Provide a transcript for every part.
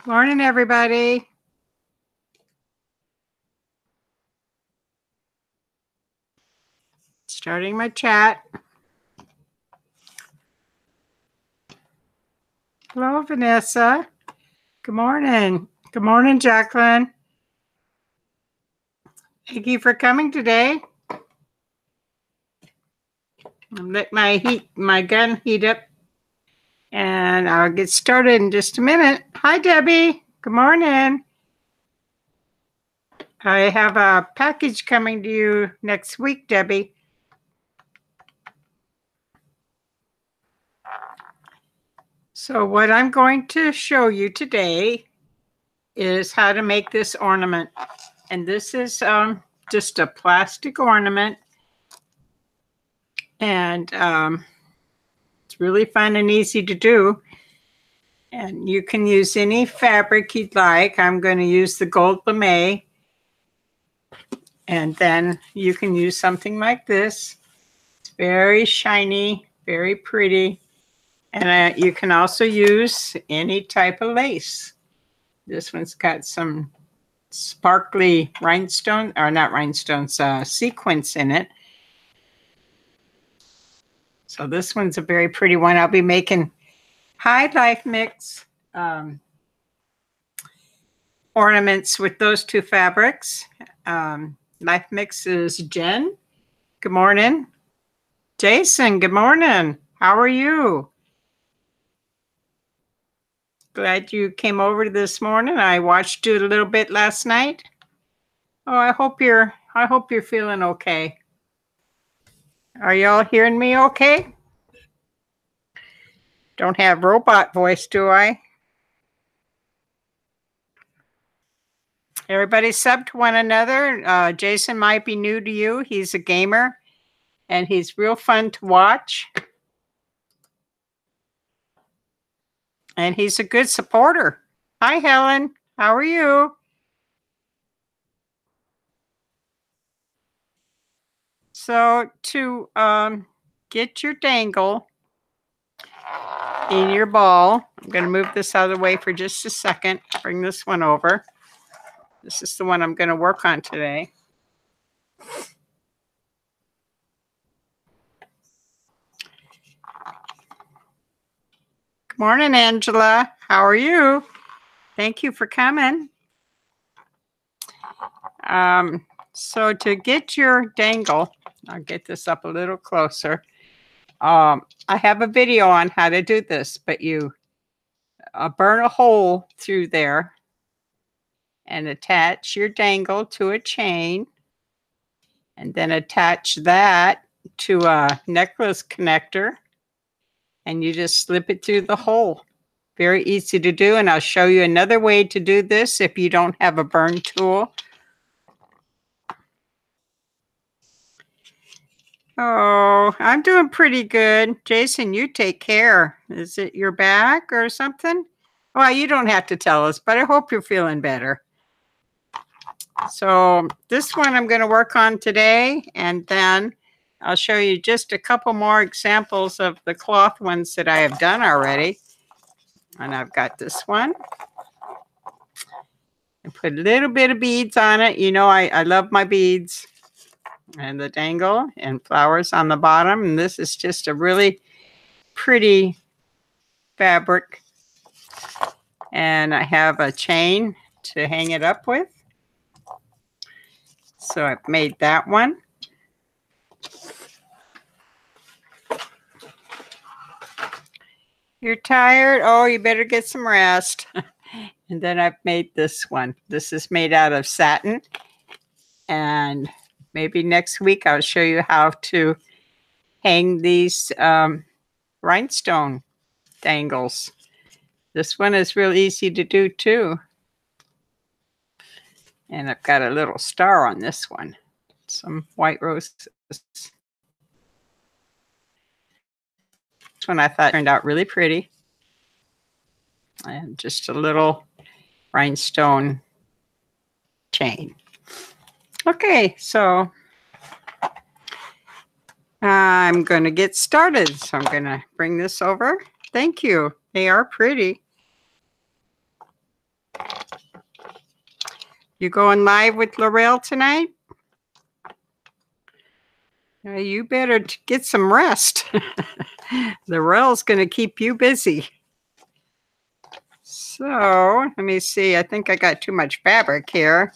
Morning, everybody. Starting my chat. Hello, Vanessa. Good morning. Good morning, Jacqueline. Thank you for coming today. I'll let my gun heat up, and I'll get started in just a minute. Hi, Debbie. Good morning. I have a package coming to you next week, Debbie. So what I'm going to show you today is how to make this ornament. And this is just a plastic ornament. And it's really fun and easy to do. And you can use any fabric you'd like. I'm going to use the gold lame. And then you can use something like this. It's very shiny, very pretty. And you can also use any type of lace. This one's got some sparkly rhinestone, or not rhinestones, sequins in it. So this one's a very pretty one. I'll be making High Life Mix ornaments with those two fabrics. Life Mix is Jen. Good morning. Jason, good morning. How are you? Glad you came over this morning. I watched you a little bit last night. Oh, I hope you're feeling okay. Are y'all hearing me okay? Don't have robot voice, do I? Everybody sub to one another. Jason might be new to you. He's a gamer, and he's real fun to watch. And he's a good supporter. Hi, Helen. How are you? So to get your dangle in your ball, I'm going to move this out of the way for just a second. Bring this one over. This is the one I'm going to work on today. Good morning, Angela. How are you? Thank you for coming. So to get your dangle, I'll get this up a little closer. I have a video on how to do this, but you burn a hole through there and attach your dangle to a chain, and then attach that to a necklace connector, and you just slip it through the hole. Very easy to do, and I'll show you another way to do this if you don't have a burn tool. Oh, I'm doing pretty good. Jason, you take care. Is it your back or something? Well, you don't have to tell us, but I hope you're feeling better. So this one I'm going to work on today, and then I'll show you just a couple more examples of the cloth ones that I have done already. And I've got this one. I put a little bit of beads on it. You know, I love my beads. And the dangle and flowers on the bottom. And this is just a really pretty fabric. And I have a chain to hang it up with. So I've made that one. You're tired? Oh, you better get some rest. And then I've made this one. This is made out of satin. And maybe next week I'll show you how to hang these rhinestone dangles. This one is real easy to do too. And I've got a little star on this one. Some white roses. This one I thought turned out really pretty. And just a little rhinestone chain. Okay, so I'm going to get started. So I'm going to bring this over. Thank you. They are pretty. You going live with Laurel tonight? You better get some rest. Laurel's going to keep you busy. So let me see. I think I got too much fabric here.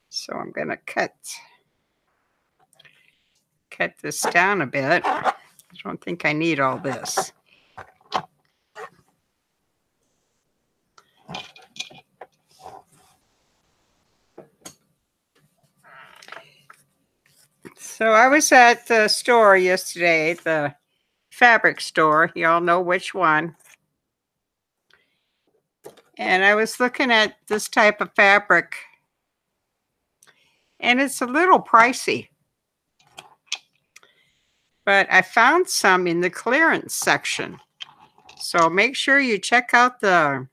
So I'm going to cut this down a bit. I don't think I need all this. So I was at the store yesterday, the fabric store. You all know which one. And I was looking at this type of fabric, and it's a little pricey. But I found some in the clearance section. So make sure you check out the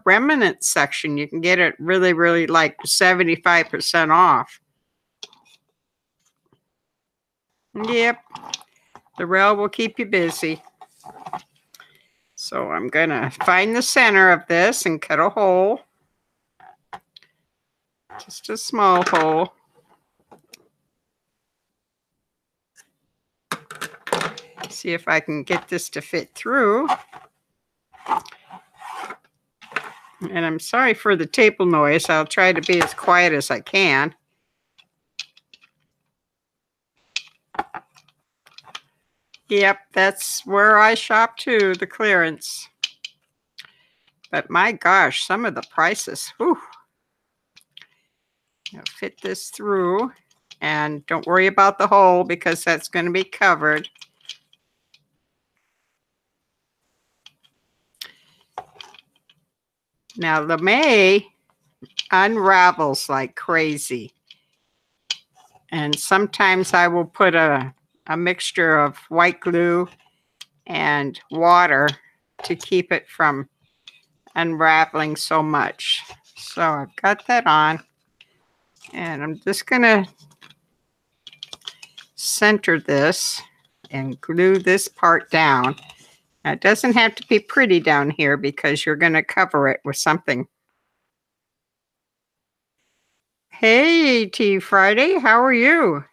remnant section. You can get it really, really like 75% off. Yep, the rail will keep you busy. So I'm going to find the center of this and cut a hole. Just a small hole. See if I can get this to fit through. And I'm sorry for the table noise. I'll try to be as quiet as I can. Yep, that's where I shop too, the clearance. But my gosh, some of the prices. Whew. I'll fit this through. And don't worry about the hole because that's going to be covered. Now, LeMay unravels like crazy. And sometimes I will put a mixture of white glue and water to keep it from unraveling so much. So I've got that on. And I'm just going to center this and glue this part down. Now, it doesn't have to be pretty down here because you're going to cover it with something. Hey, Tea Friday, how are you?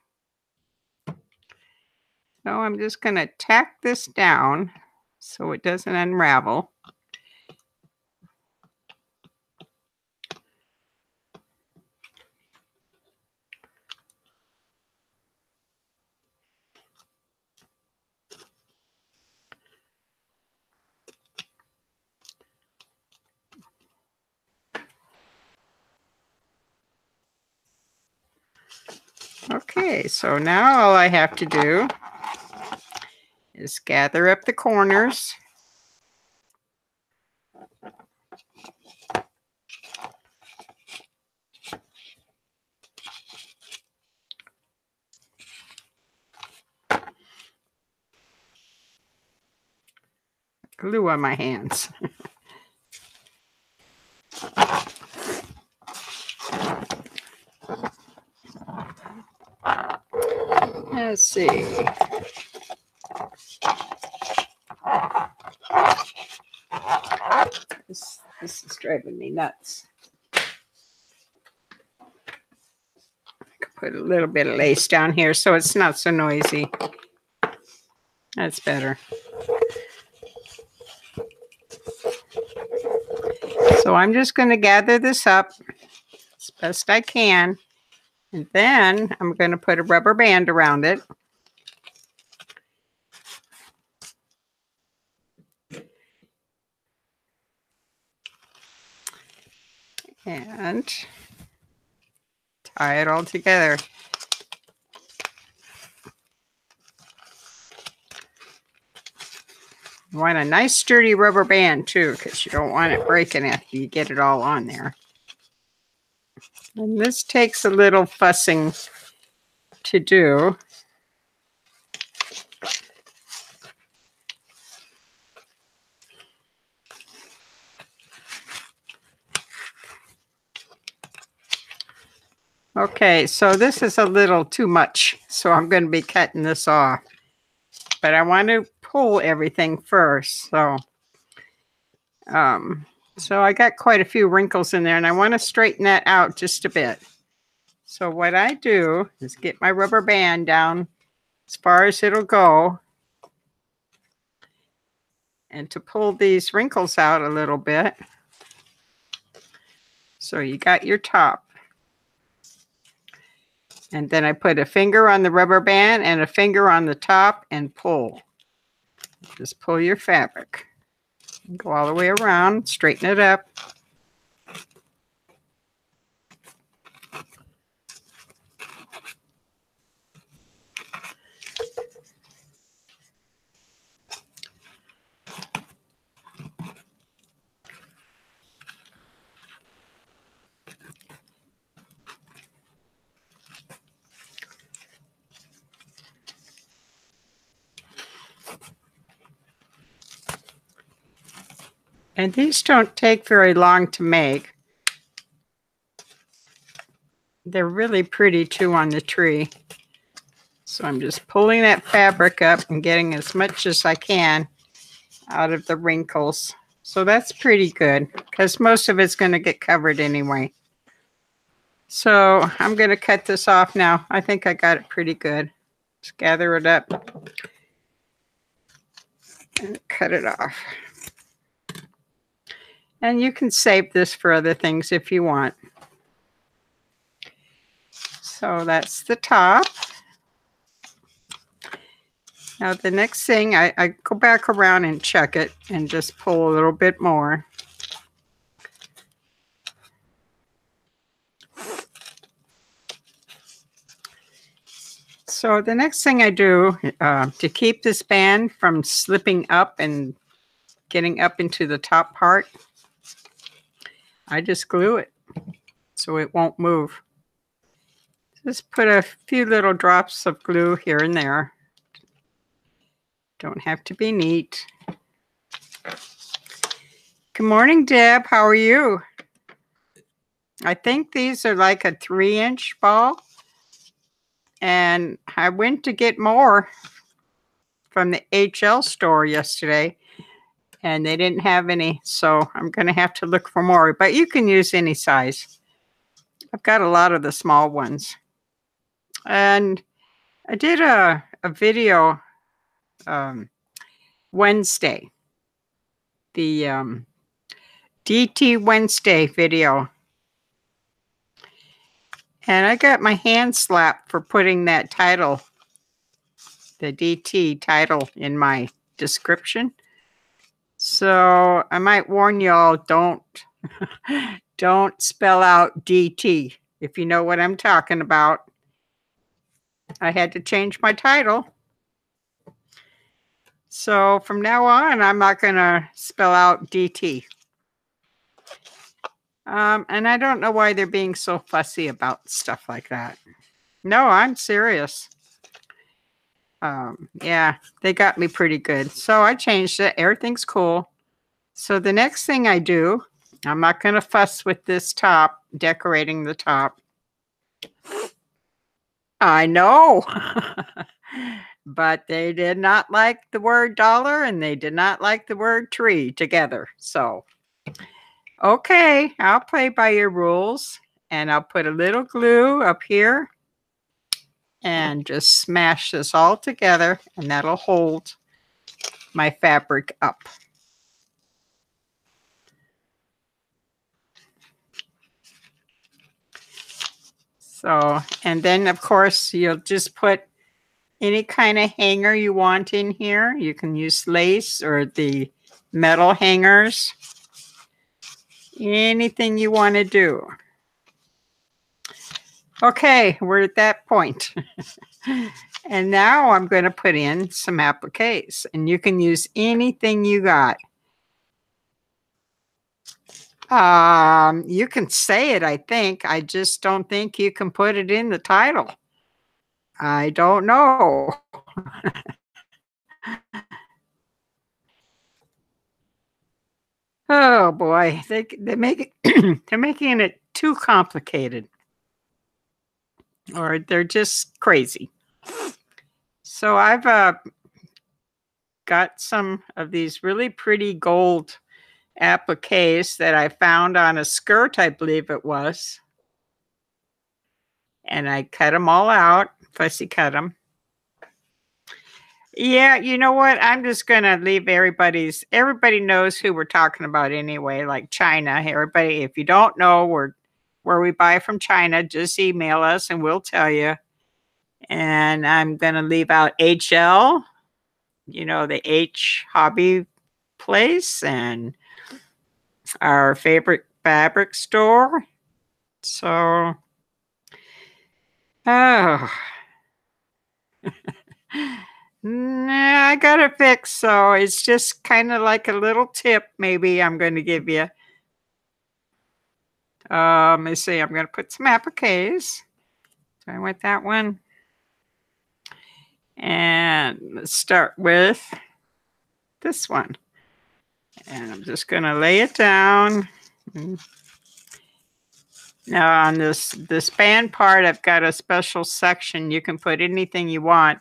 So I'm just going to tack this down so it doesn't unravel. Okay, so now all I have to do is gather up the corners. Glue on my hands. Let's see. This is driving me nuts. I could put a little bit of lace down here so it's not so noisy. That's better. So I'm just going to gather this up as best I can. And then I'm going to put a rubber band around it. And tie it all together. You want a nice sturdy rubber band too, because you don't want it breaking after you get it all on there. And this takes a little fussing to do. Okay, so this is a little too much, so I'm going to be cutting this off. But I want to pull everything first, so So I got quite a few wrinkles in there, and I want to straighten that out just a bit. So what I do is get my rubber band down as far as it'll go, and to pull these wrinkles out a little bit. So you got your top. And then I put a finger on the rubber band and a finger on the top and pull. Just pull your fabric. Go all the way around, straighten it up. And these don't take very long to make. They're really pretty too on the tree. So I'm just pulling that fabric up and getting as much as I can out of the wrinkles. So that's pretty good because most of it's going to get covered anyway. So I'm going to cut this off now. I think I got it pretty good. Just gather it up and cut it off. And you can save this for other things if you want. So that's the top. Now the next thing, I go back around and check it and just pull a little bit more. So the next thing I do to keep this band from slipping up and getting up into the top part, I just glue it so it won't move. Just put a few little drops of glue here and there. Don't have to be neat. Good morning, Deb. How are you? I think these are like a 3-inch ball. And I went to get more from the HL store yesterday, and they didn't have any, so I'm going to have to look for more. But you can use any size. I've got a lot of the small ones. And I did a video Wednesday, the DT Wednesday video. And I got my hand slapped for putting that title, the DT title, in my description. So I might warn y'all, don't spell out DT, if you know what I'm talking about. I had to change my title. So from now on, I'm not going to spell out DT. And I don't know why they're being so fussy about stuff like that. No, I'm serious. Yeah, they got me pretty good. So I changed it. Everything's cool. So the next thing I do, I'm not going to fuss with this top, decorating the top. I know. But they did not like the word dollar and they did not like the word tree together. So, okay, I'll play by your rules, and I'll put a little glue up here and just smash this all together, and that'll hold my fabric up. So, and then of course you'll just put any kind of hanger you want in here. You can use lace or the metal hangers. Anything you want to do. Okay, we're at that point. And now I'm going to put in some appliques, and you can use anything you got. You can say it, I think. I just don't think you can put it in the title. I don't know. Oh boy, they make it they're making it too complicated. Or they're just crazy. So I've got some of these really pretty gold appliques that I found on a skirt, I believe it was. And I cut them all out, fussy cut them. Yeah, you know what? I'm just gonna leave everybody knows who we're talking about anyway, like China. Everybody, if you don't know where we buy from China, just email us and we'll tell you. And I'm gonna leave out HL, you know, the H hobby place and our favorite fabric store. So oh nah, I got it fixed. So it's just kind of like a little tip maybe I'm going to give you. Let me see. I'm going to put some appliques. So I want that one. And let's start with this one. And I'm just going to lay it down. Now on this band part, I've got a special section. You can put anything you want.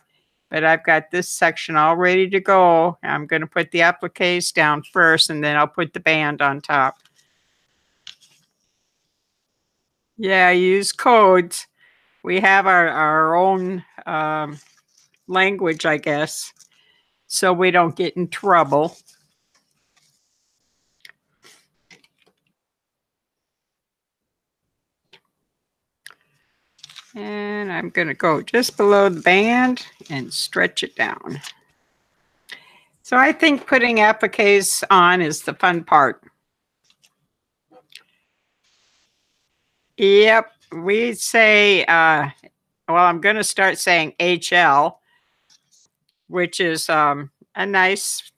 But I've got this section all ready to go. I'm going to put the appliques down first, and then I'll put the band on top. Yeah, use codes. We have our own language, I guess, so we don't get in trouble. And I'm going to go just below the band and stretch it down. So I think putting appliques on is the fun part. Yep, we say, well, I'm going to start saying HL, which is a nice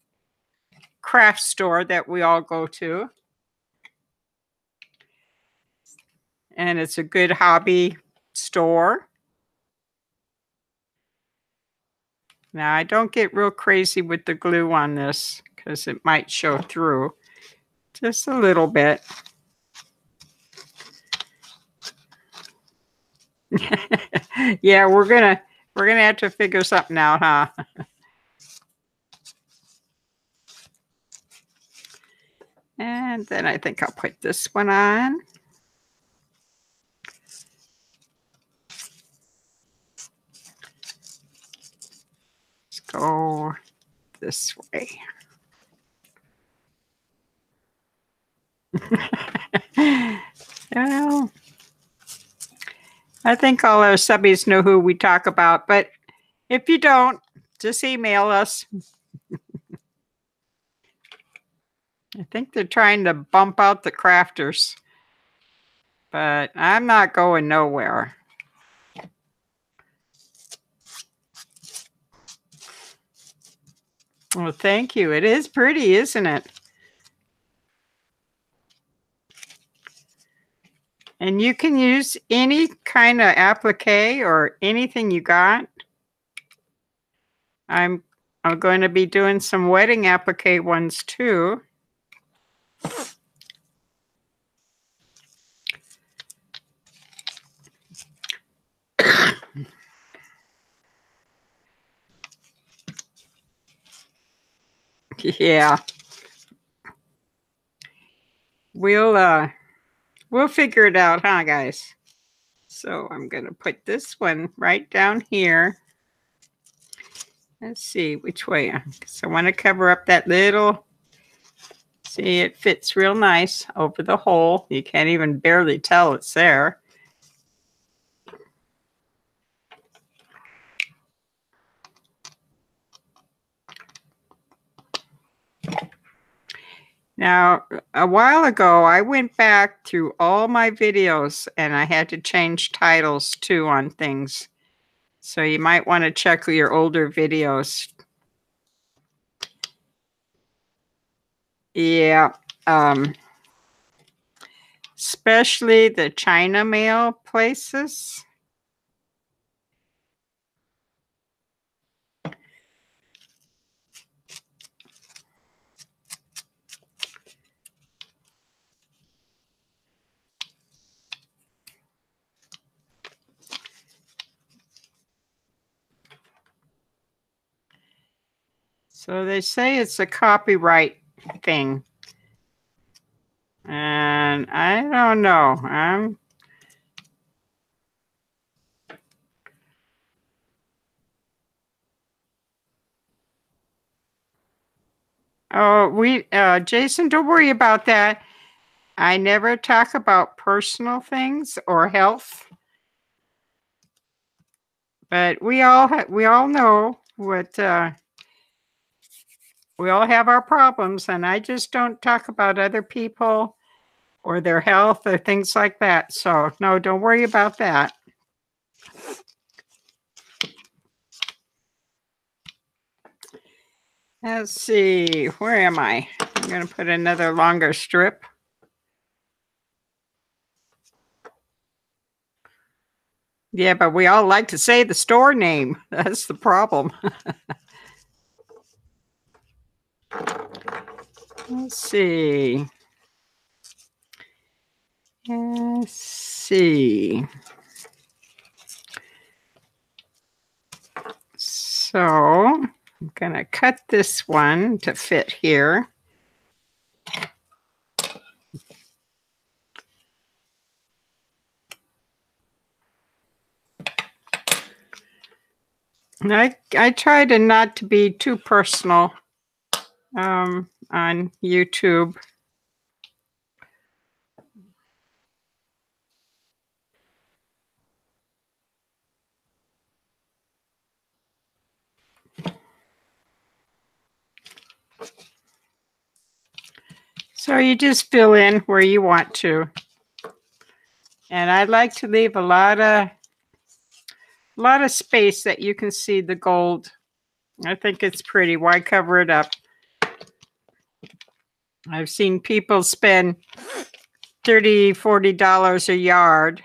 craft store that we all go to. And it's a good hobby store. Now, I don't get real crazy with the glue on this because it might show through just a little bit. Yeah, we're gonna have to figure something out, huh? And then I think I'll put this one on. Let's go this way. Well, I think all our subbies know who we talk about, but if you don't, just email us. I think they're trying to bump out the crafters, but I'm not going nowhere. Well, thank you. It is pretty, isn't it? And you can use any kind of applique or anything you got. I'm going to be doing some wedding applique ones too. Yeah. We'll figure it out, huh, guys? So I'm going to put this one right down here. Let's see which way. Because I want to cover up that little. See, it fits real nice over the hole. You can't even barely tell it's there. Now, a while ago, I went back through all my videos and I had to change titles too on things. So you might want to check your older videos. Yeah. Especially the China mail places. So they say it's a copyright thing. And I don't know. Jason, don't worry about that. I never talk about personal things or health, but we all know what we all have our problems, and I just don't talk about other people or their health or things like that. So no, don't worry about that. Let's see, where am I? I'm going to put another longer strip. Yeah, but we all like to say the store name. That's the problem. Let's see. Let's see. So I'm going to cut this one to fit here. And I try to not to be too personal on YouTube. So you just fill in where you want to. And I like to leave a lot of space that you can see the gold. I think it's pretty. Why cover it up? I've seen people spend $30, $40 a yard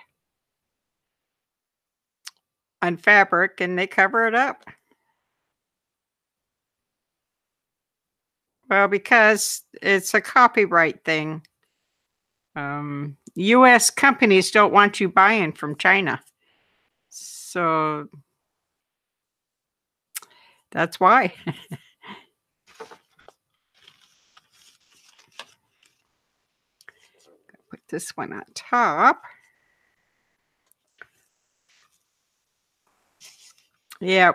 on fabric and they cover it up. Well, because it's a copyright thing. US companies don't want you buying from China. So that's why. Put this one on top. Yeah,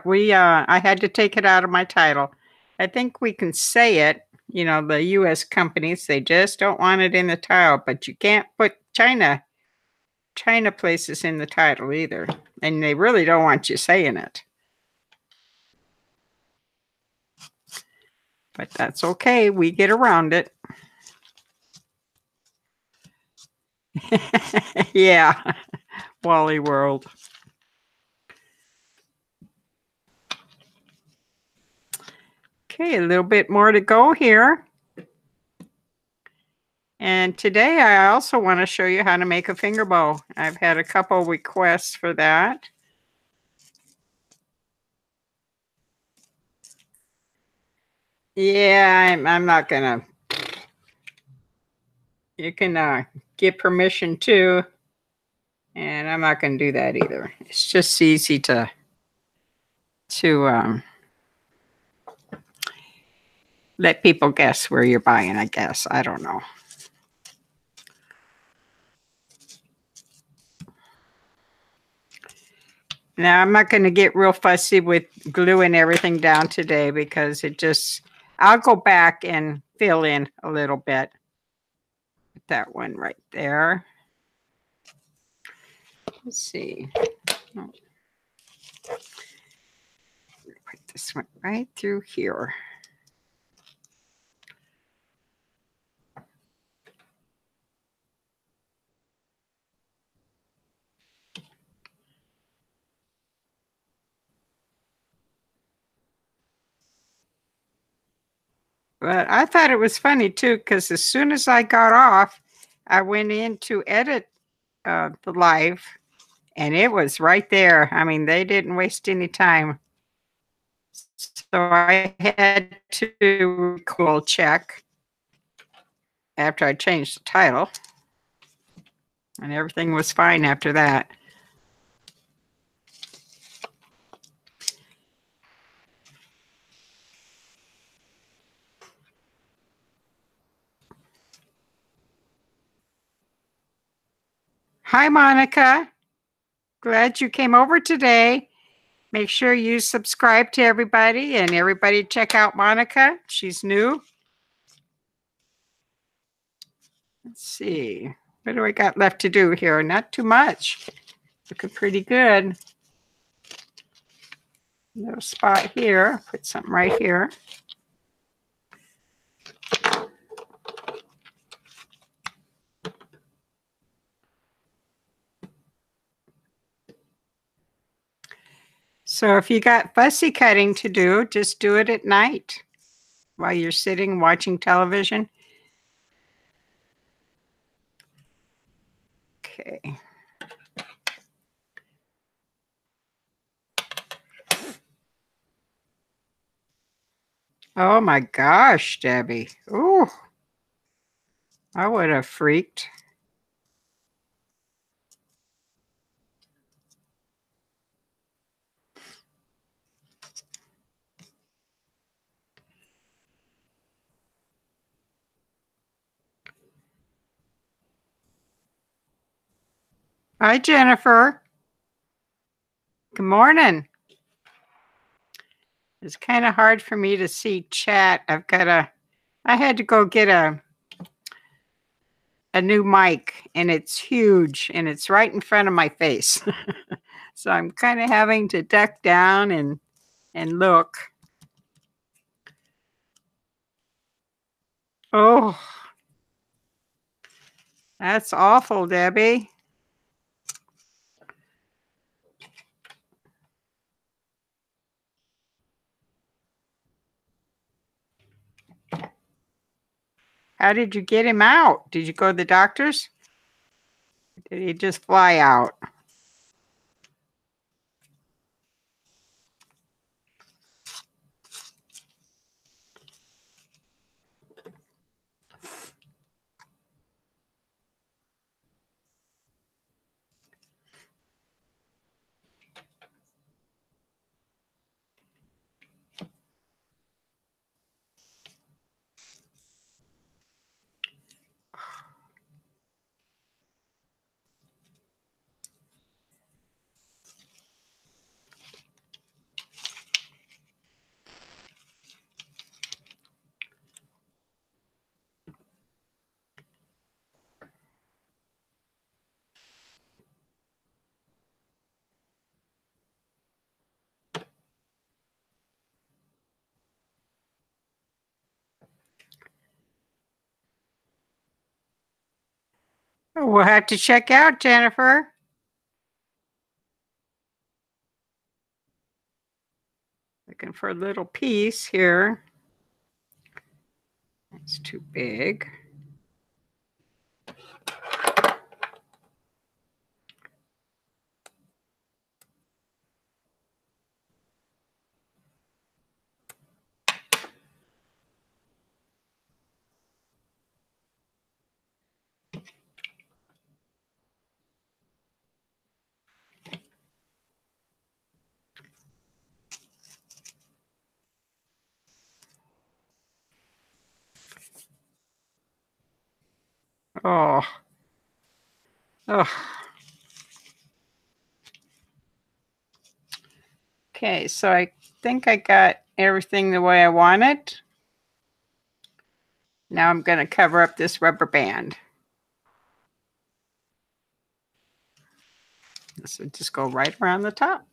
I had to take it out of my title. I think we can say it, the US companies, they just don't want it in the title, but you can't put China places in the title either. And they really don't want you saying it. But that's okay. We get around it. Yeah. Wally World. Okay, a little bit more to go here. And today I also want to show you how to make a finger bow. I've had a couple requests for that. Yeah, I'm not gonna. You can get permission too, and I'm not gonna do that either. It's just easy to let people guess where you're buying. I guess I don't know. Now I'm not going to get real fussy with gluing everything down today because I'll go back and fill in a little bit. Put that one right there. Let's see. Put this one right through here. But I thought it was funny too, because as soon as I got off, I went in to edit the live, and it was right there. I mean, they didn't waste any time. So I had to cool check after I changed the title, and everything was fine after that. hi, Monica. Glad you came over today. Make sure you subscribe to everybody, and everybody check out Monica. She's new. Let's see. What do I got left to do here? Not too much. Looking pretty good. Little spot here. Put something right here. So if you got fussy cutting to do, just do it at night while you're sitting watching television. Okay. Oh my gosh, Debbie. Ooh, I would have freaked. Hi, Jennifer. Good morning. It's kind of hard for me to see chat. I had to go get a new mic, and it's huge, and it's right in front of my face. So I'm kind of having to duck down and look. Oh, that's awful, Debbie. How did you get him out? Did you go to the doctor's? Did he just fly out? We'll have to check out, Jennifer. Looking for a little piece here. It's too big. Oh. Oh. Okay, so I think I got everything the way I want it. Now I'm going to cover up this rubber band. This will just go right around the top.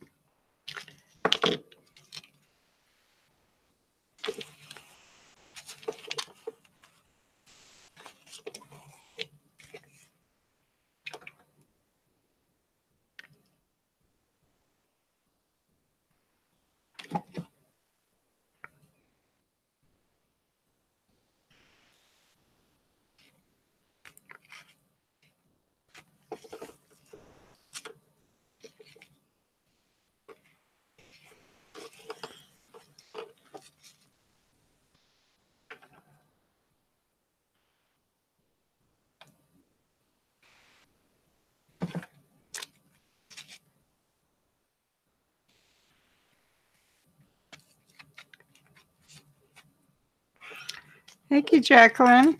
Thank you, Jacqueline.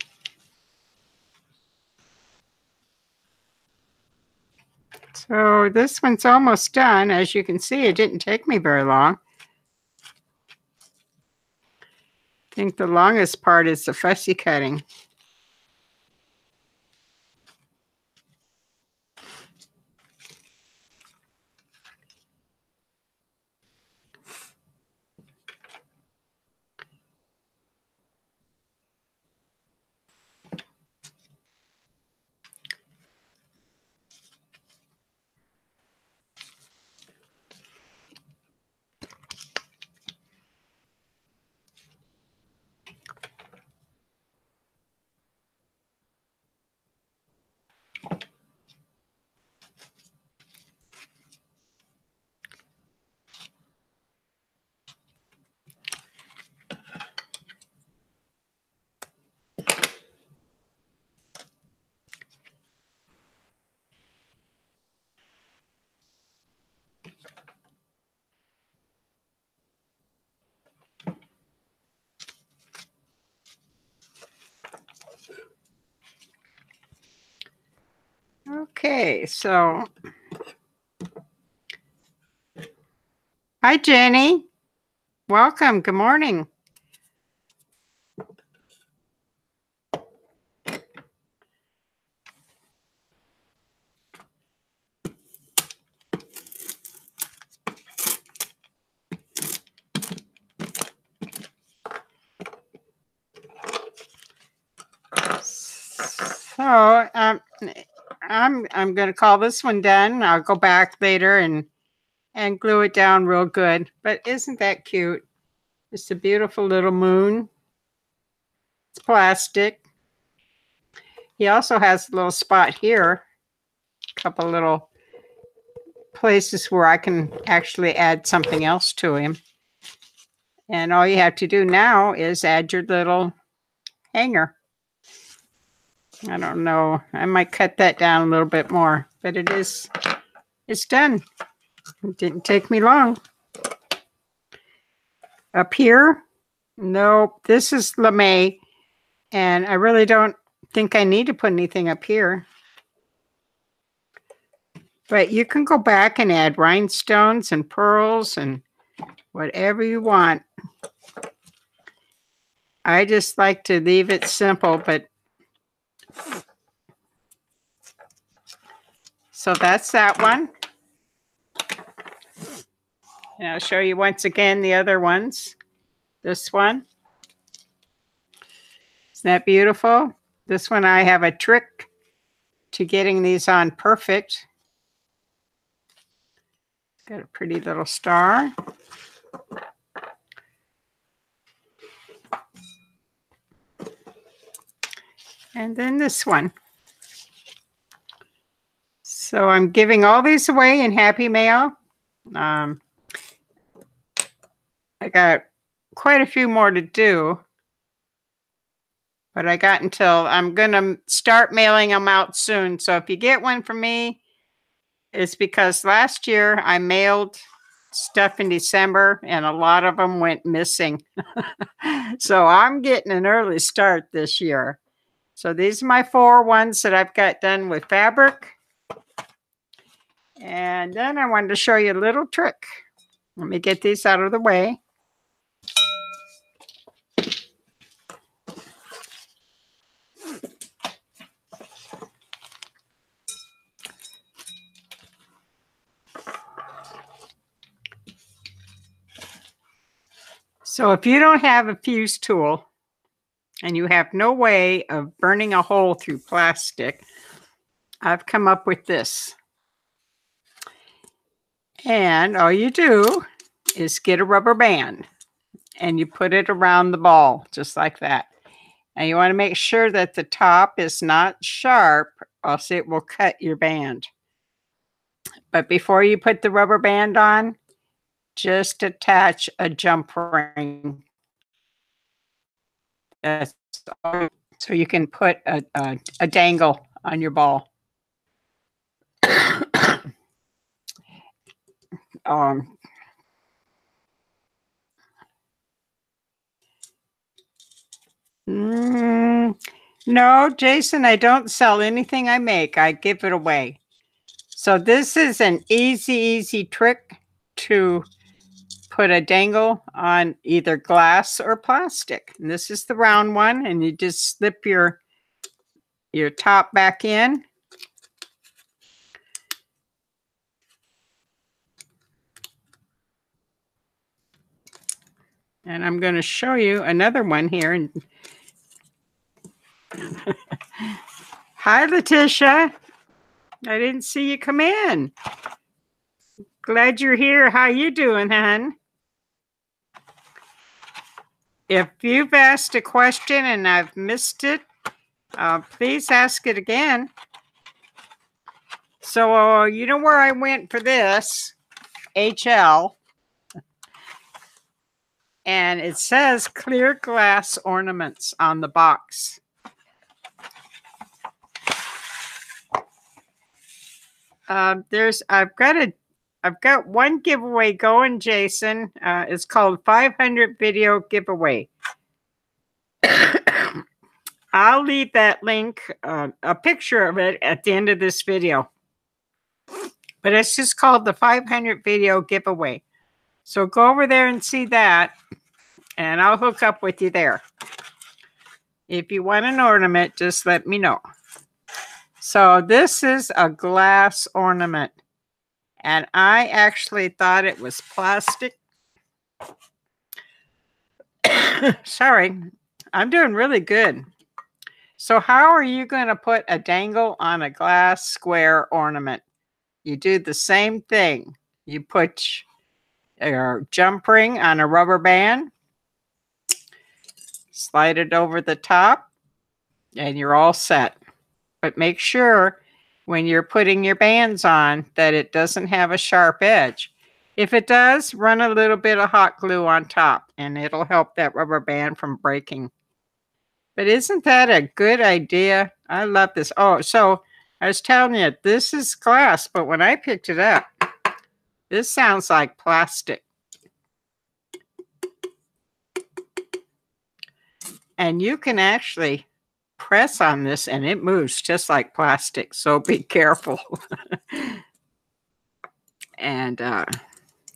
So this one's almost done. As you can see, it didn't take me very long. I think the longest part is the fussy cutting. Okay, so hi, Jenny. Welcome. Good morning. So I'm going to call this one done. I'll go back later and glue it down real good. But isn't that cute? It's a beautiful little moon. It's plastic. He also has a little spot here, a couple little places where I can actually add something else to him. And all you have to do now is add your little hanger. I don't know. I might cut that down a little bit more, but it's done. It didn't take me long. Up here, nope, this is lame, and I really don't think I need to put anything up here. But you can go back and add rhinestones and pearls and whatever you want. I just like to leave it simple, but so that's that one. And I'll show you once again the other ones. This one. Isn't that beautiful? This one, I have a trick to getting these on perfect. Got a pretty little star. And then this one. So I'm giving all these away in Happy Mail. I got quite a few more to do, but I got until I'm going to start mailing them out soon. So if you get one from me, it's because last year I mailed stuff in December and a lot of them went missing. So I'm getting an early start this year. So these are my 4 ones that I've got done with fabric. And then I wanted to show you a little trick. Let me get these out of the way. So if you don't have a fuse tool and you have no way of burning a hole through plastic, I've come up with this. And all you do is get a rubber band and you put it around the ball just like that. And you want to make sure that the top is not sharp, or else it will cut your band. But before you put the rubber band on, just attach a jump ring. That's all. So you can put a dangle on your ball. No, Jason, I don't sell anything I make. I give it away. So this is an easy trick to put a dangle on either glass or plastic. And this is the round one, and you just slip your top back in. And I'm going to show you another one here. Hi, Letitia. I didn't see you come in. Glad you're here. How you doing, hon? If you've asked a question and I've missed it, please ask it again. So you know where I went for this? HL. And it says clear glass ornaments on the box. I've got one giveaway going, Jason. It's called 500 video giveaway. I'll leave that link, a picture of it at the end of this video. But it's just called the 500 video giveaway. So go over there and see that, and I'll hook up with you there. If you want an ornament, just let me know. So this is a glass ornament, and I actually thought it was plastic. Sorry, I'm doing really good. So how are you going to put a dangle on a glass square ornament? You do the same thing. You put your jump ring on a rubber band, slide it over the top, and you're all set. But make sure when you're putting your bands on that it doesn't have a sharp edge. If it does, run a little bit of hot glue on top, and it'll help that rubber band from breaking. But isn't that a good idea? I love this. Oh, so I was telling you, this is glass, but when I picked it up, this sounds like plastic. And you can actually press on this and it moves just like plastic, so be careful. And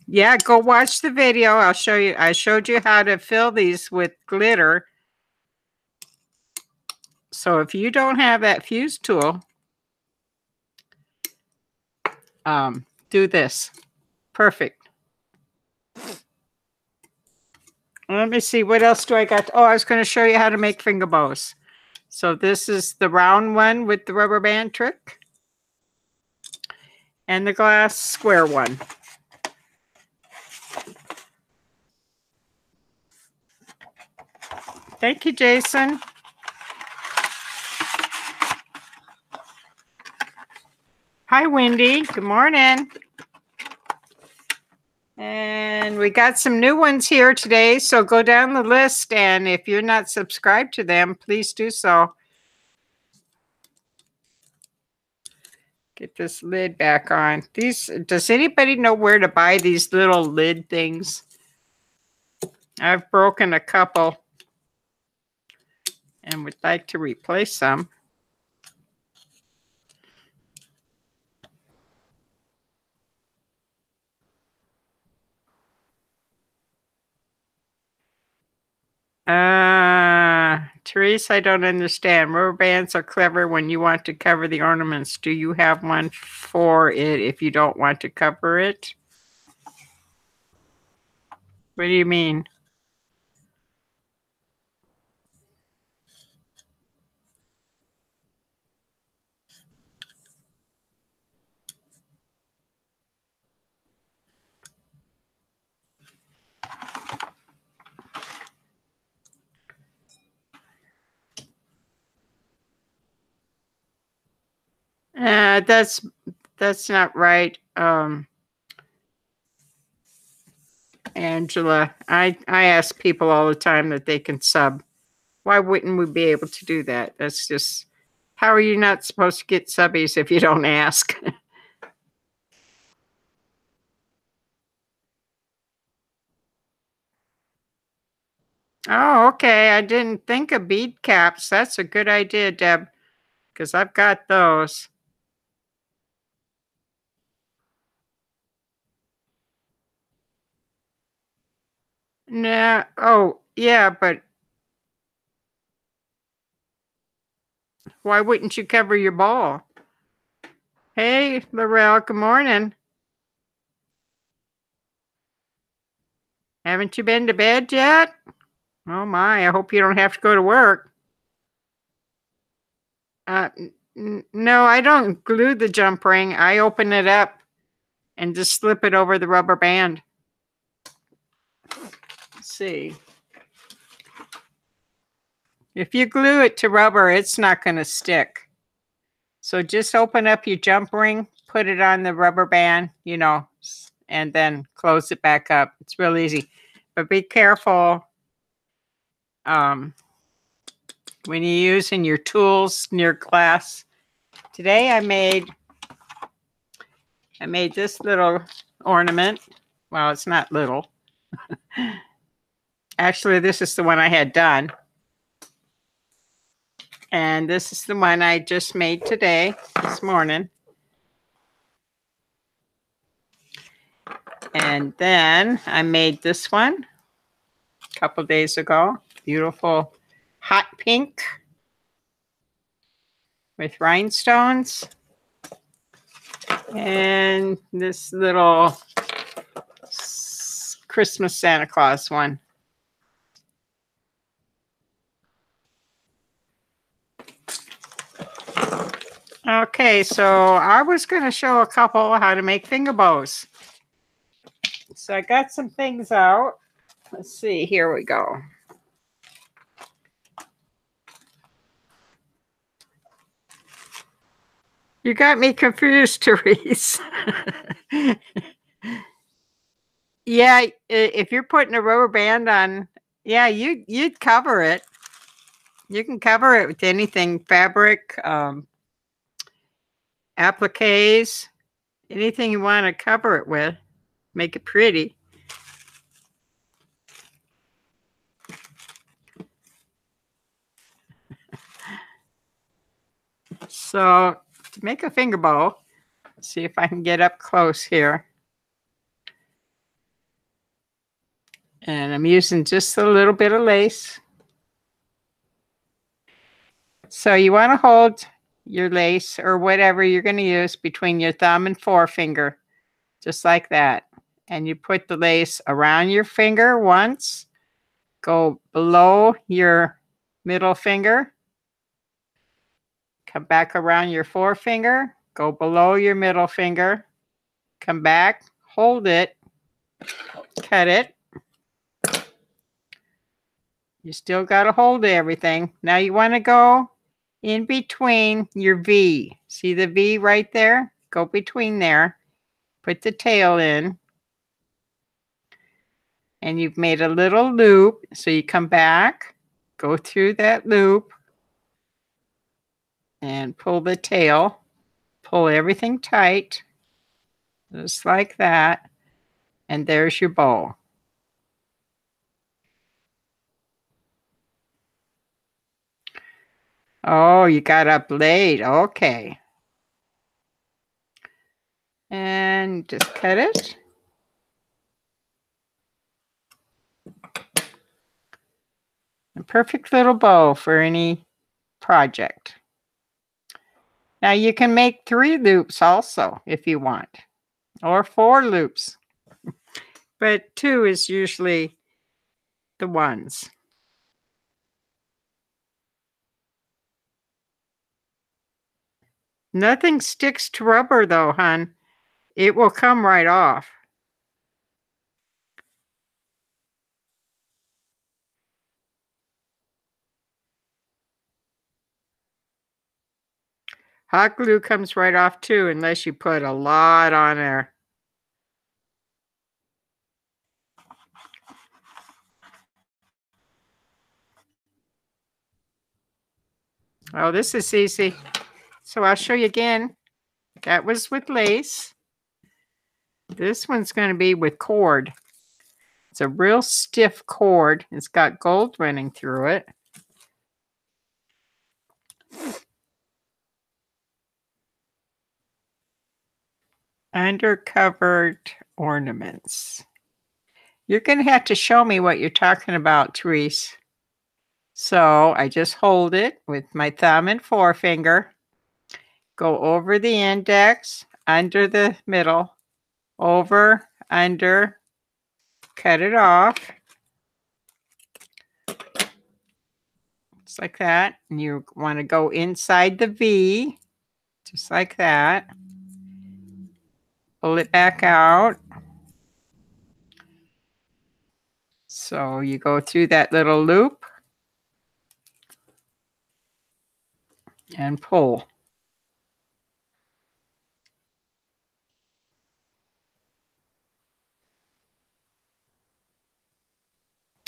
yeah, go watch the video. I'll show you. I showed you how to fill these with glitter. So if you don't have that fuse tool, do this. Perfect. Let me see, what else do I got? Oh, I was going to show you how to make finger bows. So this is the round one with the rubber band trick, and the glass square one. Thank you, Jason. Hi, Wendy. Good morning. And we got some new ones here today, so go down the list, and if you're not subscribed to them, please do so. Get this lid back on. Does anybody know where to buy these little lid things? I've broken a couple and would like to replace some. Therese, I don't understand. Rubber bands are clever when you want to cover the ornaments. Do you have one for it if you don't want to cover it? What do you mean? That's not right, Angela. I ask people all the time that they can sub. Why wouldn't we be able to do that? That's just, how are you not supposed to get subbies if you don't ask? Oh, okay. I didn't think of bead caps. That's a good idea, Deb, because I've got those. Nah. Oh, yeah, but why wouldn't you cover your ball? Hey, Laurel, good morning. Haven't you been to bed yet? Oh my, I hope you don't have to go to work. No, I don't glue the jump ring. I open it up and just slip it over the rubber band. Let's see. If you glue it to rubber, it's not going to stick. So just open up your jump ring, put it on the rubber band, and then close it back up. It's real easy. But be careful when you're using your tools near glass. Today I made this little ornament. Well, it's not little. Actually, this is the one I had done. And this is the one I just made today, this morning. And then I made this one a couple days ago. Beautiful hot pink with rhinestones. And this little Christmas Santa Claus one. Okay, so I was going to show a couple how to make finger bows. So I got some things out. Let's see, here we go. You got me confused, Therese. Yeah, if you're putting a rubber band on, yeah, you'd cover it. You can cover it with anything, fabric, appliques, anything you want to cover it with. Make it pretty. So to make a finger bow, see if I can get up close here. And I'm using just a little bit of lace. So you want to hold your lace or whatever you're going to use between your thumb and forefinger, just like that. And you put the lace around your finger once, go below your middle finger, come back around your forefinger, go below your middle finger, come back, hold it, cut it. You still got to hold everything. Now you want to go in between your V. See the V right there? Go between there. Put the tail in. And you've made a little loop. So you come back, go through that loop, and pull the tail. Pull everything tight, just like that. And there's your bow. Oh, you got a blade. Okay. And just cut it. A perfect little bow for any project. Now you can make 3 loops also if you want, or 4 loops. But 2 is usually the ones. Nothing sticks to rubber though, hon. It will come right off. Hot glue comes right off too, unless you put a lot on there. Oh, this is easy. So I'll show you again. That was with lace. This one's going to be with cord. It's a real stiff cord. It's got gold running through it. Undercovered ornaments. You're going to have to show me what you're talking about, Therese. So I just hold it with my thumb and forefinger, go over the index, under the middle, over, under, cut it off. Just like that. And you want to go inside the V, just like that. Pull it back out. So you go through that little loop and pull.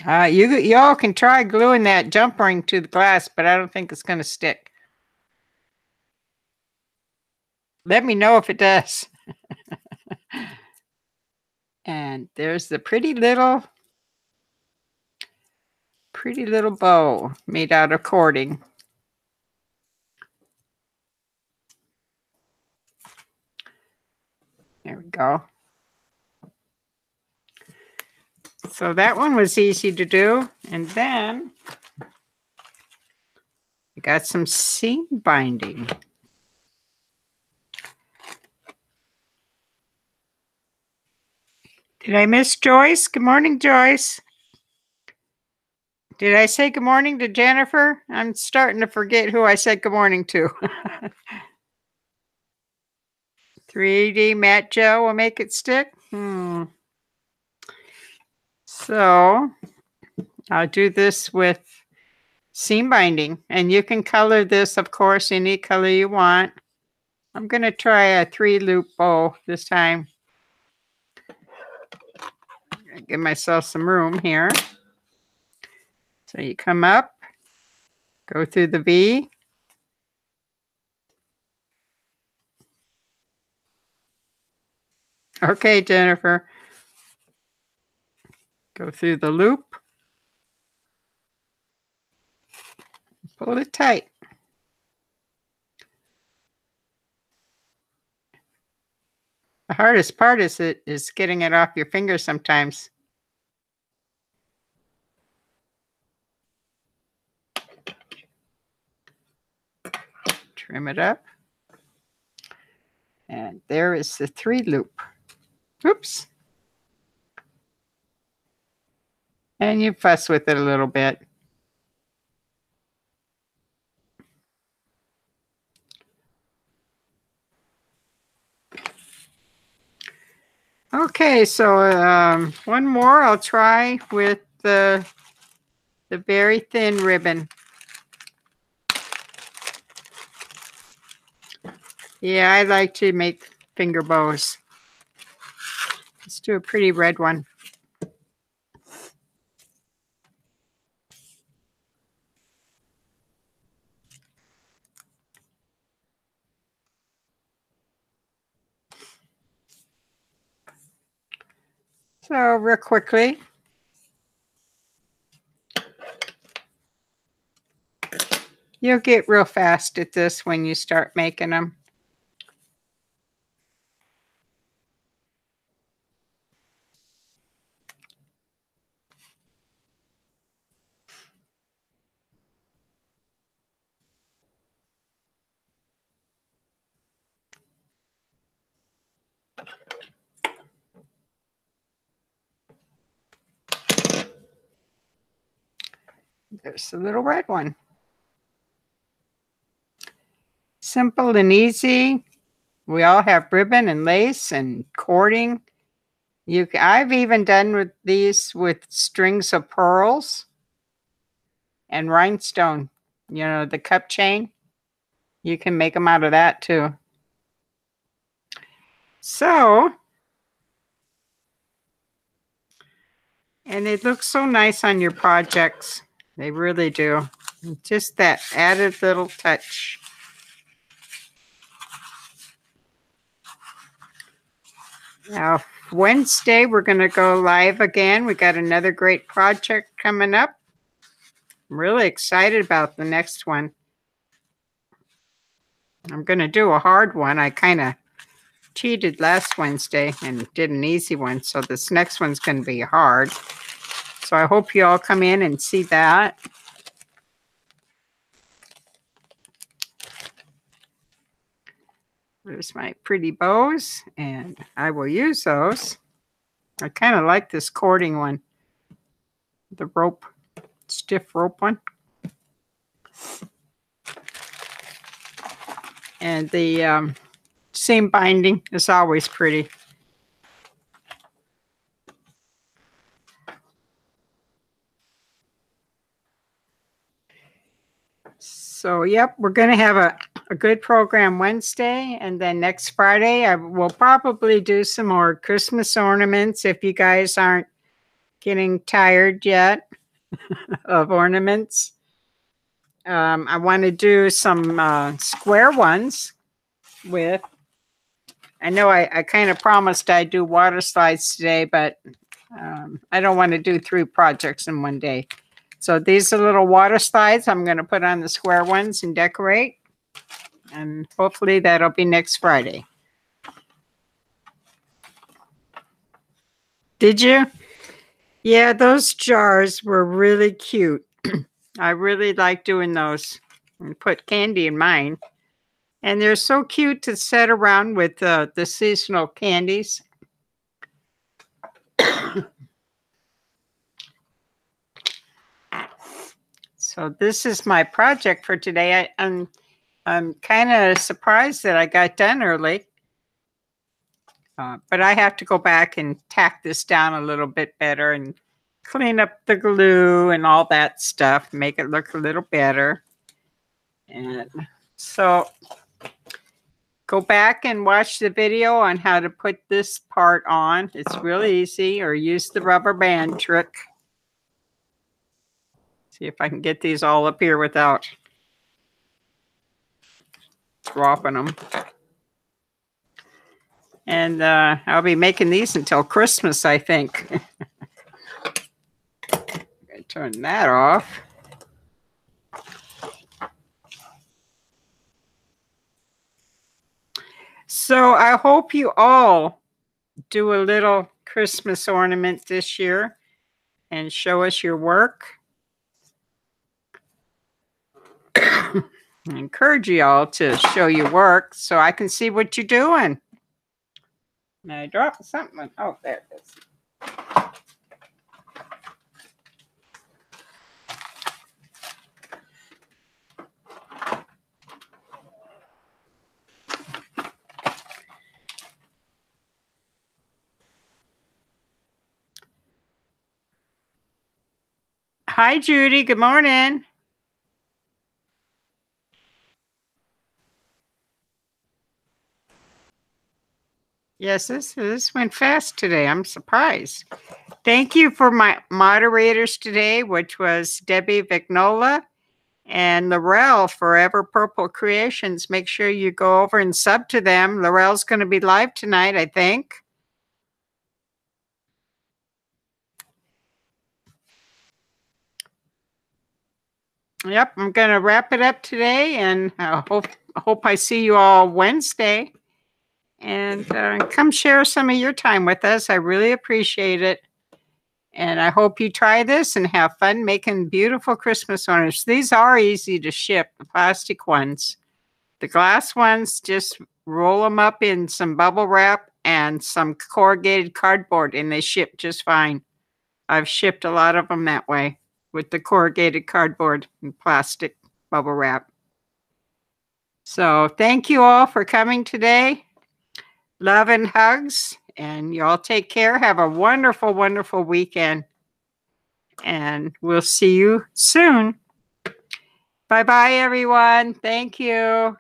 Y'all can try gluing that jump ring to the glass, but I don't think it's going to stick. Let me know if it does. And there's the pretty little bow made out of cording. There we go. So that one was easy to do. And then I got some seam binding. Did I miss Joyce? Good morning, Joyce. Did I say good morning to Jennifer? I'm starting to forget who I said good morning to. 3D Matte Gel will make it stick. So I'll do this with seam binding, and you can color this, of course, any color you want. I'm going to try a 3-loop bow this time. Give myself some room here. So you come up, go through the V. Okay, Jennifer. Go through the loop. Pull it tight. The hardest part is getting it off your fingers sometimes. Trim it up. And there is the 3-loop. Oops. And you fuss with it a little bit. Okay, so one more I'll try with the very thin ribbon. Yeah, I like to make finger bows. Let's do a pretty red one. So real quickly, you'll get real fast at this when you start making them. There's the little red one. Simple and easy. We all have ribbon and lace and cording. I've even done with these with strings of pearls and rhinestone. You know, the cup chain. You can make them out of that too. So, and it looks so nice on your projects. They really do. Just that added little touch. Now, Wednesday, we're going to go live again. We got another great project coming up. I'm really excited about the next one. I'm going to do a hard one. I kind of cheated last Wednesday and did an easy one, so this next one's going to be hard. So I hope you all come in and see that. There's my pretty bows, and I will use those. I kind of like this cording one, the rope, stiff rope one. And the seam binding is always pretty. So, yep, we're going to have a good program Wednesday, and then next Friday I will probably do some more Christmas ornaments if you guys aren't getting tired yet of ornaments. I want to do some square ones with, I know I kind of promised I'd do water slides today, but I don't want to do 3 projects in one day. So these are little water slides I'm going to put on the square ones and decorate. And hopefully that'll be next Friday. Did you? Yeah, those jars were really cute. I really like doing those. And put candy in mine. And they're so cute to set around with the seasonal candies. So this is my project for today. I'm kind of surprised that I got done early. But I have to go back and tack this down a little bit better and clean up the glue and all that stuff, make it look a little better. And so go back and watch the video on how to put this part on. It's really easy, or use the rubber band trick. See if I can get these all up here without dropping them. And I'll be making these until Christmas, I think. Turn that off. So I hope you all do a little Christmas ornament this year and show us your work. I encourage you all to show your work so I can see what you're doing. And I dropped something. Oh, there it is. Hi, Judy. Good morning. Yes, this went fast today. I'm surprised. Thank you for my moderators today, which was Debbie Vignola and Laurel, Forever Purple Creations. Make sure you go over and sub to them. Laurel's going to be live tonight, I think. Yep, I'm going to wrap it up today, and I hope I see you all Wednesday. And come share some of your time with us. I really appreciate it. And I hope you try this and have fun making beautiful Christmas ornaments. These are easy to ship, the plastic ones. The glass ones, just roll them up in some bubble wrap and some corrugated cardboard, and they ship just fine. I've shipped a lot of them that way with the corrugated cardboard and plastic bubble wrap. So thank you all for coming today. Love and hugs, and you all take care. Have a wonderful, wonderful weekend, and we'll see you soon. Bye-bye, everyone. Thank you.